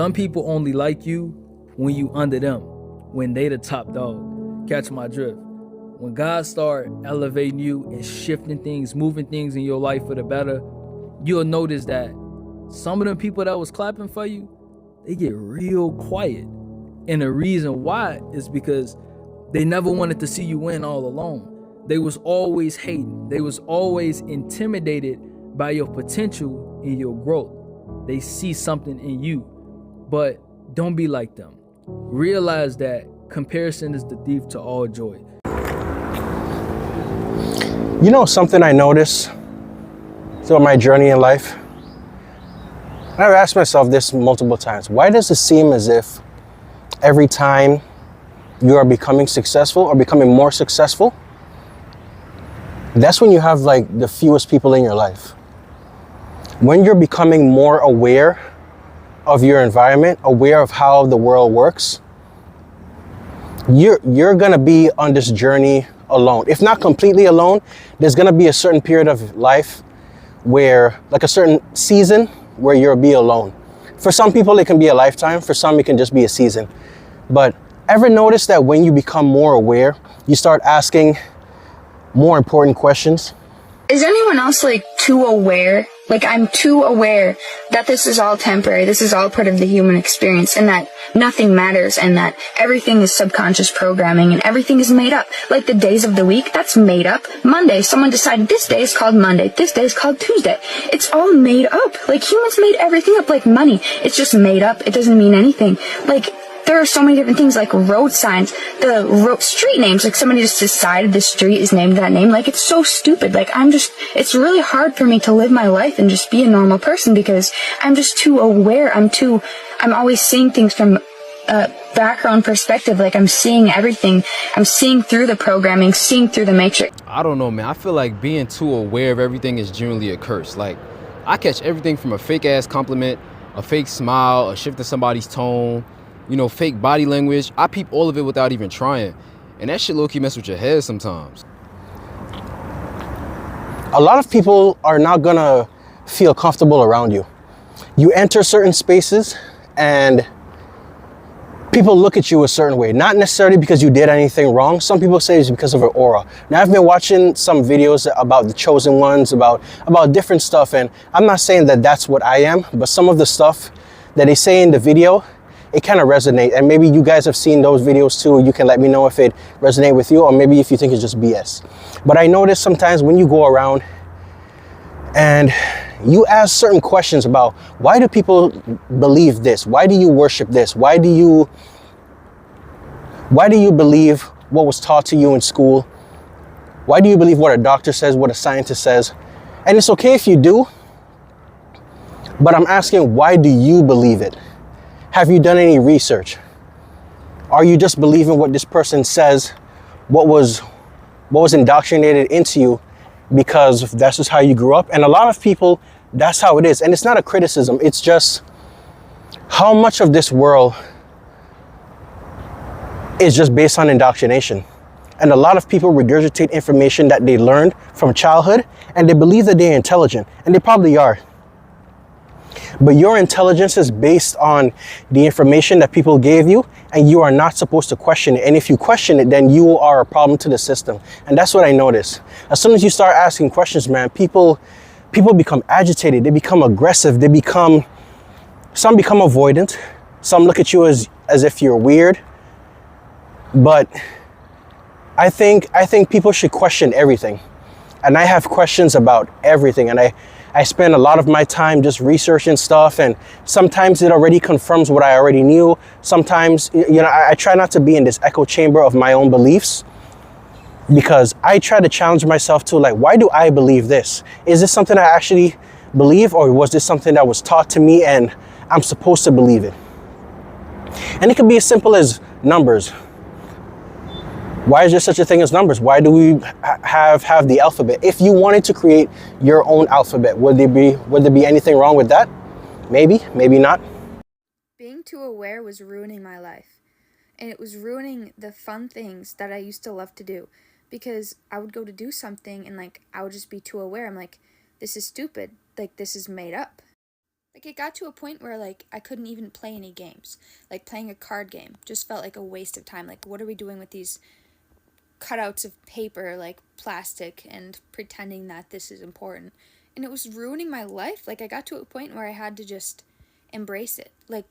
Some people only like you when you under them, when they the top dog. Catch my drift. When God start elevating you and shifting things, moving things in your life for the better, you'll notice that some of them people that was clapping for you, they get real quiet. And the reason why is because they never wanted to see you win all alone. They was always hating. They was always intimidated by your potential and your growth. They see something in you. But don't be like them. Realize that comparison is the thief to all joy. You know something I noticed throughout my journey in life? I've asked myself this multiple times. Why does it seem as if every time you are becoming successful or becoming more successful, that's when you have like the fewest people in your life? When you're becoming more aware of your environment, aware of how the world works, you're gonna be on this journey alone. If not completely alone, there's gonna be a certain period of life where, like a certain season, where you'll be alone. For some people, it can be a lifetime. For some, it can just be a season. But ever notice that when you become more aware, you start asking more important questions? Is anyone else like too aware? Like I'm too aware that this is all temporary, this is all part of the human experience, and that nothing matters, and that everything is subconscious programming, and everything is made up. Like the days of the week, that's made up. Monday, someone decided this day is called Monday, this day is called Tuesday. It's all made up. Like humans made everything up, like money. It's just made up. It doesn't mean anything. Like there are so many different things, like road signs, street names, like somebody just decided the street is named that name. Like it's so stupid. Like it's really hard for me to live my life and just be a normal person because I'm just too aware. I'm always seeing things from a background perspective. Like I'm seeing everything. I'm seeing through the programming, seeing through the matrix. I don't know, man. I feel like being too aware of everything is generally a curse. Like I catch everything from a fake ass compliment, a fake smile, a shift in somebody's tone, fake body language. I peep all of it without even trying. And that shit low-key mess with your head sometimes. A lot of people are not gonna feel comfortable around you. You enter certain spaces and people look at you a certain way, not necessarily because you did anything wrong. Some people say it's because of your aura. Now I've been watching some videos about the chosen ones, about different stuff, and I'm not saying that that's what I am, but some of the stuff that they say in the video, it kind of resonates. And maybe you guys have seen those videos too. You can let me know if it resonates with you, or maybe if you think it's just BS. But I notice sometimes when you go around and you ask certain questions about why do people believe this? Why do you worship this? Why do you believe what was taught to you in school? Why do you believe what a doctor says, what a scientist says? And it's okay if you do, but I'm asking, why do you believe it? Have you done any research? Are you just believing what this person says, what was indoctrinated into you because that's just how you grew up? And a lot of people, that's how it is. And it's not a criticism. It's just how much of this world is just based on indoctrination. And a lot of people regurgitate information that they learned from childhood, and they believe that they're intelligent, and they probably are. But your intelligence is based on the information that people gave you, and you are not supposed to question it. And if you question it, then you are a problem to the system. And that's what I noticed. As soon as you start asking questions, man, people become agitated. They become aggressive. Some become avoidant. Some look at you as if you're weird. But I think people should question everything. And I have questions about everything. And I spend a lot of my time just researching stuff, and sometimes it already confirms what I already knew. Sometimes, I try not to be in this echo chamber of my own beliefs, because I try to challenge myself to, like, why do I believe this? Is this something I actually believe, or was this something that was taught to me and I'm supposed to believe it? And it can be as simple as numbers. Why is there such a thing as numbers? Why do we have the alphabet? If you wanted to create your own alphabet, would there be anything wrong with that? Maybe, maybe not. Being too aware was ruining my life. And it was ruining the fun things that I used to love to do. Because I would go to do something and I would just be too aware. I'm like, this is stupid. Like, this is made up. Like, it got to a point where, like, I couldn't even play any games. Like, playing a card game just felt like a waste of time. Like, what are we doing with these cutouts of paper, like plastic, and pretending that this is important? And it was ruining my life. Like, I got to a point where I had to just embrace it. Like,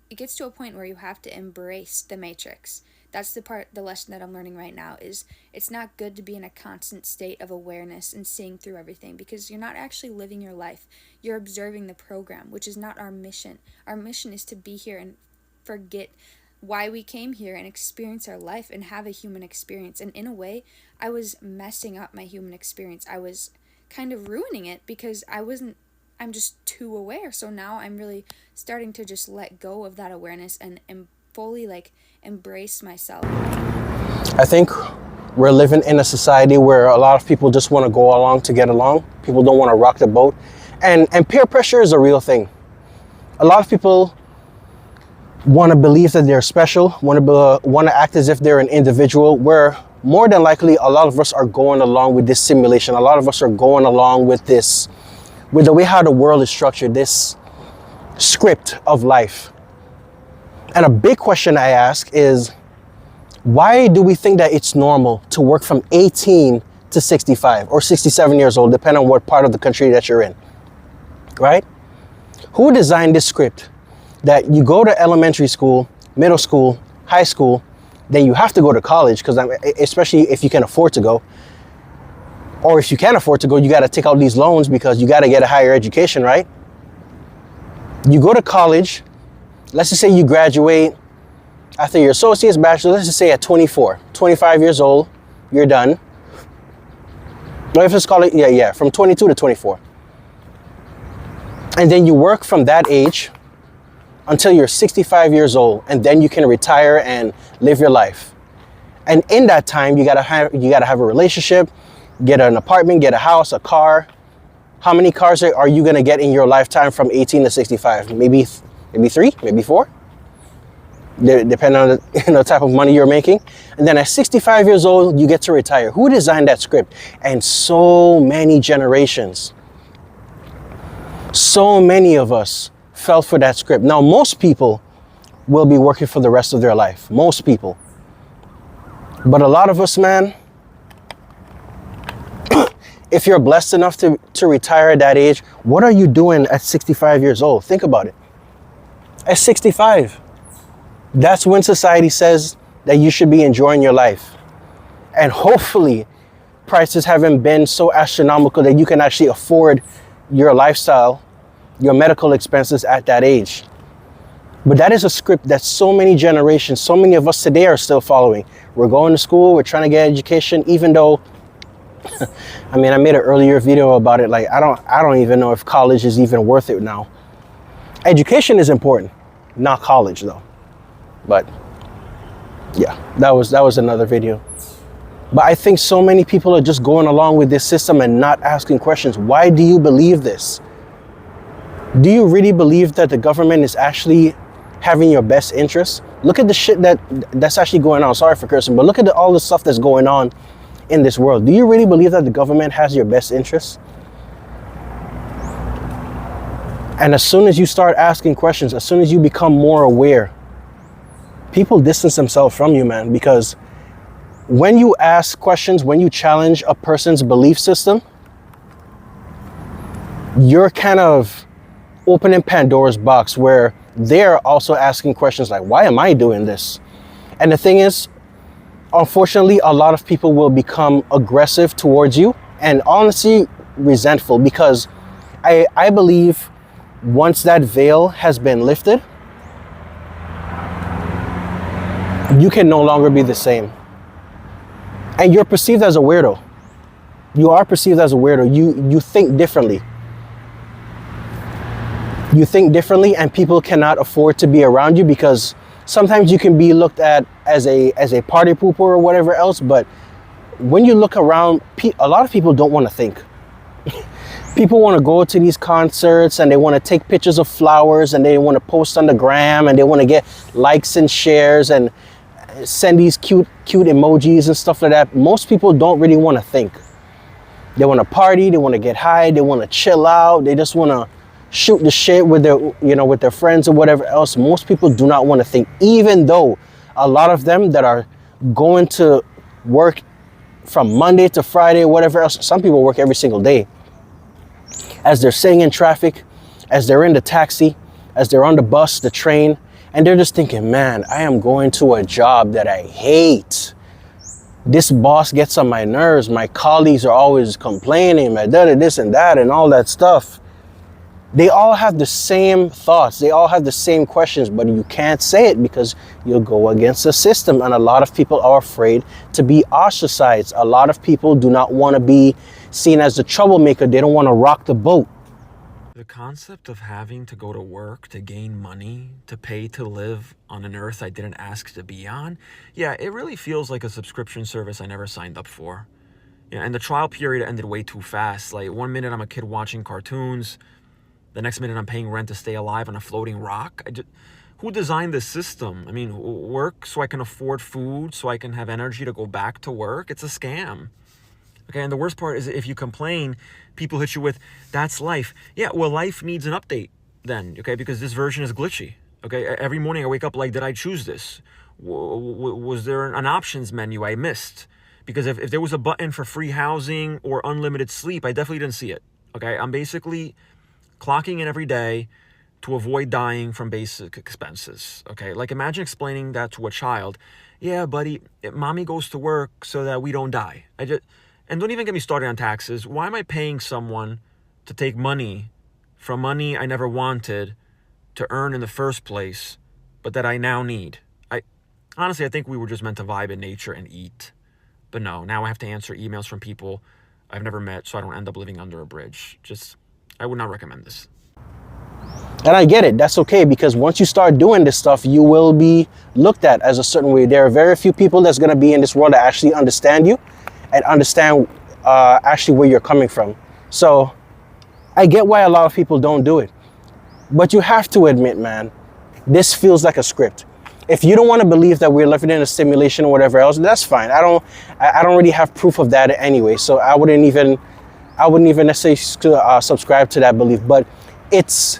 it gets to a point where you have to embrace the matrix. That's the lesson that I'm learning right now, is it's not good to be in a constant state of awareness and seeing through everything, because you're not actually living your life. You're observing the program, which is not our mission. Our mission is to be here and forget why we came here and experience our life and have a human experience. And in a way, I was messing up my human experience. I was kind of ruining it because I'm just too aware. So now I'm really starting to just let go of that awareness and fully like embrace myself. I think we're living in a society where a lot of people just want to go along to get along. People don't want to rock the boat. And peer pressure is a real thing. A lot of people want to believe that they're special, want to act as if they're an individual, where more than likely a lot of us are going along with this simulation. A lot of us are going along with this, with the way how the world is structured, this script of life. And a big question I ask is, why do we think that it's normal to work from 18 to 65 or 67 years old, depending on what part of the country that you're in, right? Who designed this script that you go to elementary school, middle school, high school, then you have to go to college, because especially if you can afford to go, or if you can't afford to go, you got to take out these loans because you got to get a higher education, right? You go to college, let's just say you graduate after your associate's, bachelor, let's just say at 24, 25 years old, you're done. Or if it's college, from 22 to 24. And then you work from that age until you're 65 years old, and then you can retire and live your life. And in that time, you gotta have a relationship, get an apartment, get a house, a car. How many cars are you gonna get in your lifetime from 18 to 65? Maybe 3, maybe 4, depending on the type of money you're making. And then at 65 years old, you get to retire. Who designed that script? And so many generations, so many of us fell for that script. Now, most people will be working for the rest of their life. Most people. But a lot of us, man, if you're blessed enough to retire at that age, what are you doing at 65 years old? Think about it. At 65, that's when society says that you should be enjoying your life. And hopefully, prices haven't been so astronomical that you can actually afford your lifestyle, your medical expenses at that age. But that is a script that so many generations, so many of us today are still following. We're going to school, we're trying to get education, even though, I mean, I made an earlier video about it. Like, I don't even know if college is even worth it now. Education is important, not college though. But yeah, that was another video. But I think so many people are just going along with this system and not asking questions. Why do you believe this? Do you really believe that the government is actually having your best interests? Look at the shit that's actually going on. Sorry for cursing, but look at all the stuff that's going on in this world. Do you really believe that the government has your best interests? And as soon as you start asking questions, as soon as you become more aware, people distance themselves from you, man. Because when you ask questions, when you challenge a person's belief system, you're kind of opening Pandora's box, where they're also asking questions like, why am I doing this? And the thing is, unfortunately, a lot of people will become aggressive towards you and honestly resentful, because I believe once that veil has been lifted, you can no longer be the same. And you're perceived as a weirdo. You are perceived as a weirdo. You think differently. You think differently, and people cannot afford to be around you, because sometimes you can be looked at as a party pooper or whatever else. But when you look around, a lot of people don't want to think. People want to go to these concerts and they want to take pictures of flowers and they want to post on the gram and they want to get likes and shares and send these cute emojis and stuff like that. Most people don't really want to think. They want to party, they want to get high, they want to chill out, they just want to shoot the shit with their, with their friends or whatever else. Most people do not want to think, even though a lot of them that are going to work from Monday to Friday, whatever else. Some people work every single day. As they're sitting in traffic, as they're in the taxi, as they're on the bus, the train, and they're just thinking, man, I am going to a job that I hate. This boss gets on my nerves. My colleagues are always complaining, my this and that and all that stuff. They all have the same thoughts. They all have the same questions, but you can't say it because you'll go against the system. And a lot of people are afraid to be ostracized. A lot of people do not want to be seen as the troublemaker. They don't want to rock the boat. The concept of having to go to work to gain money, to pay to live on an earth I didn't ask to be on, yeah, it really feels like a subscription service I never signed up for. Yeah, and the trial period ended way too fast. Like, 1 minute I'm a kid watching cartoons, the next minute I'm paying rent to stay alive on a floating rock. Who designed this system? I mean, work so I can afford food, so I can have energy to go back to work? It's a scam. Okay, and the worst part is if you complain, people hit you with, that's life. Yeah, well, life needs an update then, okay, because this version is glitchy. Okay, every morning I wake up like, did I choose this? Was there an options menu I missed? Because if there was a button for free housing or unlimited sleep, I definitely didn't see it. Okay, I'm basically clocking in every day to avoid dying from basic expenses. Okay, like imagine explaining that to a child. Yeah, buddy, mommy goes to work so that we don't die. And don't even get me started on taxes. Why am I paying someone to take money from money I never wanted to earn in the first place, but that I now need? Honestly, I think we were just meant to vibe in nature and eat. But no, now I have to answer emails from people I've never met so I don't end up living under a bridge. I would not recommend this. And I get it. That's okay, because once you start doing this stuff, you will be looked at as a certain way. There are very few people that's going to be in this world that actually understand you and understand actually where you're coming from. So I get why a lot of people don't do it. But you have to admit, man, this feels like a script. If you don't want to believe that we're living in a simulation or whatever else, that's fine. I don't really have proof of that anyway. So I wouldn't even necessarily subscribe to that belief, but it's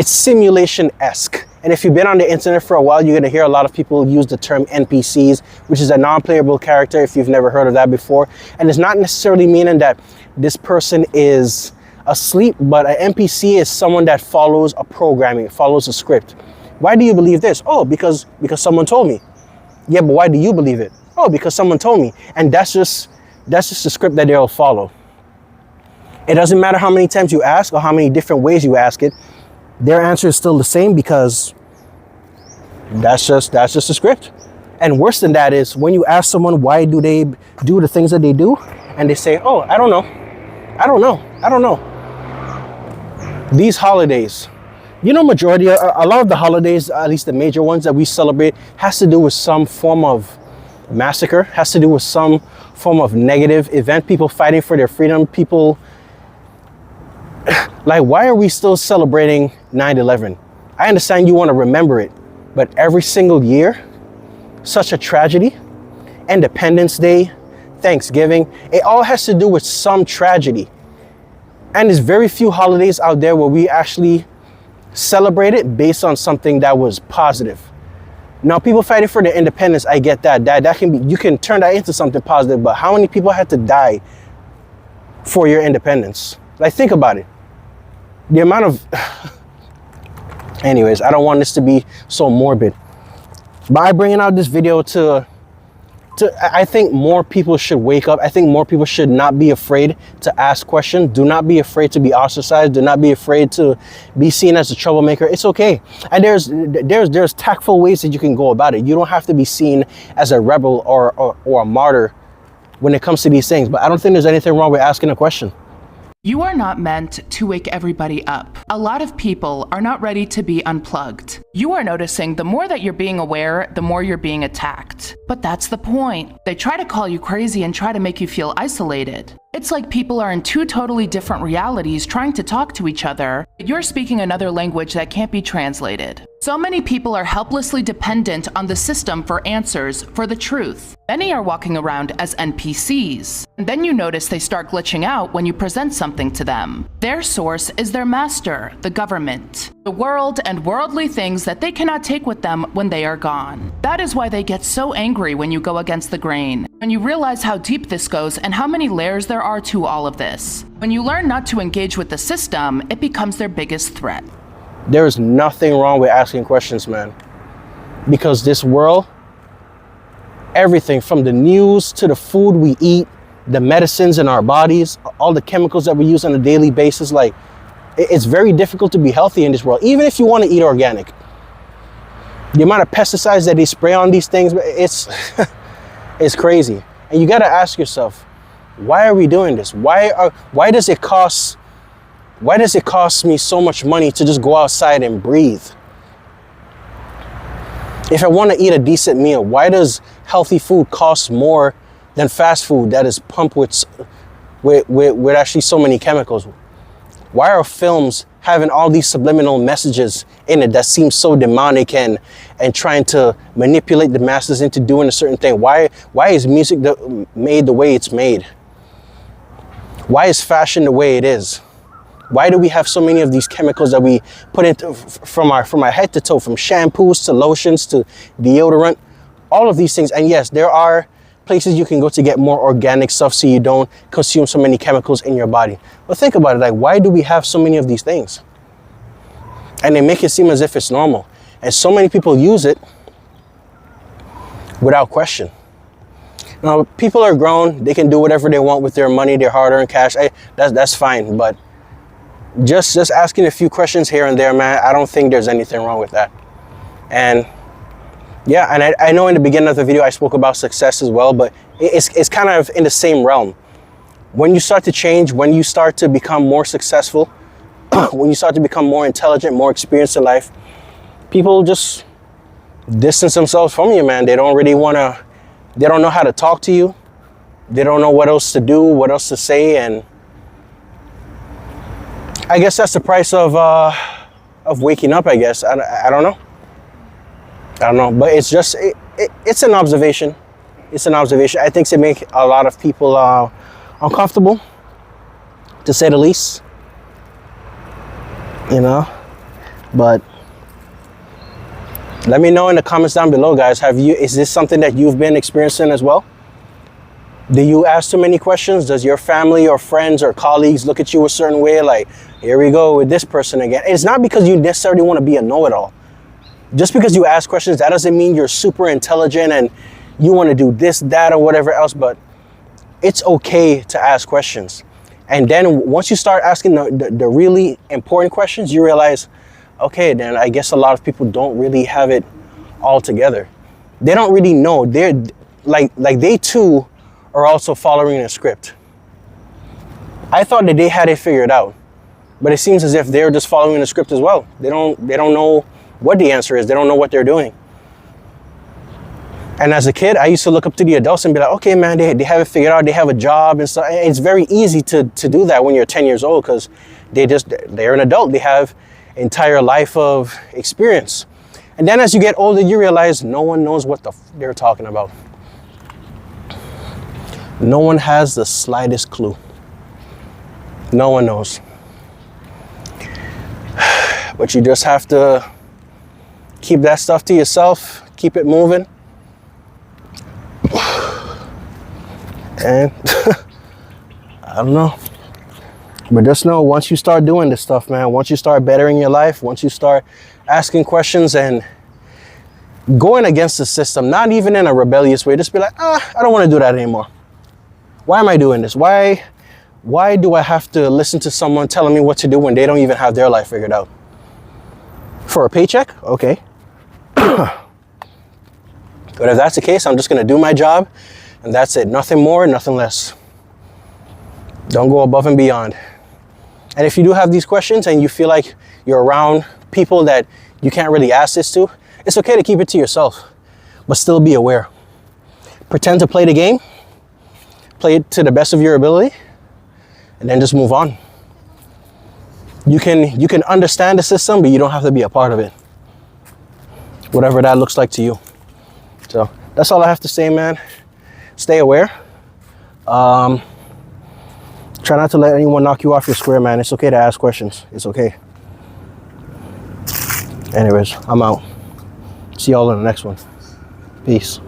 simulation-esque. And if you've been on the internet for a while, you're gonna hear a lot of people use the term NPCs, which is a non-playable character, if you've never heard of that before. And it's not necessarily meaning that this person is asleep, but an NPC is someone that follows a programming, follows a script. Why do you believe this? Oh, because someone told me. Yeah, but why do you believe it? Oh, because someone told me. And that's just the script that they'll follow. It doesn't matter how many times you ask or how many different ways you ask it. Their answer is still the same because that's just a script. And worse than that is when you ask someone why do they do the things that they do, and they say, oh, I don't know. These holidays, majority, a lot of the holidays, at least the major ones that we celebrate, has to do with some form of massacre, has to do with some form of negative event, people fighting for their freedom, people. Like, why are we still celebrating 9/11? I understand you want to remember it, but every single year, such a tragedy, Independence Day, Thanksgiving, it all has to do with some tragedy. And there's very few holidays out there where we actually celebrate it based on something that was positive. Now, people fighting for their independence, I get that. That can be, you can turn that into something positive, but how many people had to die for your independence? Like, think about it. The amount of... Anyways, I don't want this to be so morbid. But I'm bringing out this video to I think more people should wake up. I think more people should not be afraid to ask questions. Do not be afraid to be ostracized. Do not be afraid to be seen as a troublemaker. It's okay. And there's tactful ways that you can go about it. You don't have to be seen as a rebel or a martyr when it comes to these things. But I don't think there's anything wrong with asking a question. You are not meant to wake everybody up. A lot of people are not ready to be unplugged. You are noticing the more that you're being aware, the more you're being attacked. But that's the point. They try to call you crazy and try to make you feel isolated. It's like people are in two totally different realities trying to talk to each other, but you're speaking another language that can't be translated. So many people are helplessly dependent on the system for answers, for the truth. Many are walking around as NPCs. And then you notice they start glitching out when you present something to them. Their source is their master, the government, the world and worldly things that they cannot take with them when they are gone. That is why they get so angry when you go against the grain. When you realize how deep this goes and how many layers there are to all of this. When you learn not to engage with the system, it becomes their biggest threat. There is nothing wrong with asking questions, man. Because this world, everything from the news to the food we eat, the medicines in our bodies, all the chemicals that we use on a daily basis, like, it's very difficult to be healthy in this world, even if you want to eat organic. The amount of pesticides that they spray on these things, it's, it's crazy. And you got to ask yourself, why are we doing this? Why does it cost me so much money to just go outside and breathe? If I want to eat a decent meal, why does healthy food cost more than fast food that is pumped with actually so many chemicals? Why are films having all these subliminal messages in it that seem so demonic and trying to manipulate the masses into doing a certain thing? Why is music made the way it's made? Why is fashion the way it is? Why do we have so many of these chemicals that we put into from our head to toe, from shampoos to lotions to deodorant, all of these things? And yes, there are places you can go to get more organic stuff so you don't consume so many chemicals in your body. But think about it, like, why do we have so many of these things? And they make it seem as if it's normal. And so many people use it without question. Now, people are grown, they can do whatever they want with their money, their hard-earned cash. That's fine, but just asking a few questions here and there, man, I don't think there's anything wrong with that. And yeah, and I know in the beginning of the video I spoke about success as well, but it's kind of in the same realm. When you start to change, when you start to become more successful, when you start to become more intelligent, more experienced in life, people just distance themselves from you, man. They don't really they don't know how to talk to you. They don't know what else to do, what else to say, and I guess that's the price of waking up, I guess. I don't know. I don't know, but it's just, it's an observation. It's an observation. I think it makes a lot of people uncomfortable, to say the least. You know, but let me know in the comments down below, guys. Is this something that you've been experiencing as well? Do you ask too many questions? Does your family or friends or colleagues look at you a certain way? Like, here we go with this person again. It's not because you necessarily want to be a know-it-all. Just because you ask questions, that doesn't mean you're super intelligent and you want to do this, that, or whatever else. But it's okay to ask questions. And then once you start asking the really important questions, you realize, okay, then I guess a lot of people don't really have it all together. They don't really know. They're like they too are also following a script. I thought that they had it figured out, but it seems as if they're just following the script as well. They don't know what the answer is. They don't know what they're doing. And as a kid, I used to look up to the adults and be like, okay, man, they have it figured out. They have a job and stuff. It's very easy to do that when you're 10 years old because they're an adult. They have entire life of experience. And then as you get older, you realize no one knows what they're talking about. No one has the slightest clue. No one knows. But you just have to keep that stuff to yourself, keep it moving. And I don't know. But just know, once you start doing this stuff, man, once you start bettering your life, once you start asking questions and going against the system, not even in a rebellious way, just be like, I don't want to do that anymore. Why am I doing this? Why do I have to listen to someone telling me what to do when they don't even have their life figured out? For a paycheck? Okay. But if that's the case, I'm just going to do my job and that's it. Nothing more, nothing less. Don't go above and beyond. And if you do have these questions and you feel like you're around people that you can't really ask this to, it's okay to keep it to yourself, but still be aware. Pretend to play the game, play it to the best of your ability, and then just move on. You can understand the system, but you don't have to be a part of it. whatever that looks like to you. So that's all I have to say, man. Stay aware. Try not to let anyone knock you off your square, man. It's okay to ask questions. It's okay. Anyways, I'm out. See y'all in the next one. Peace.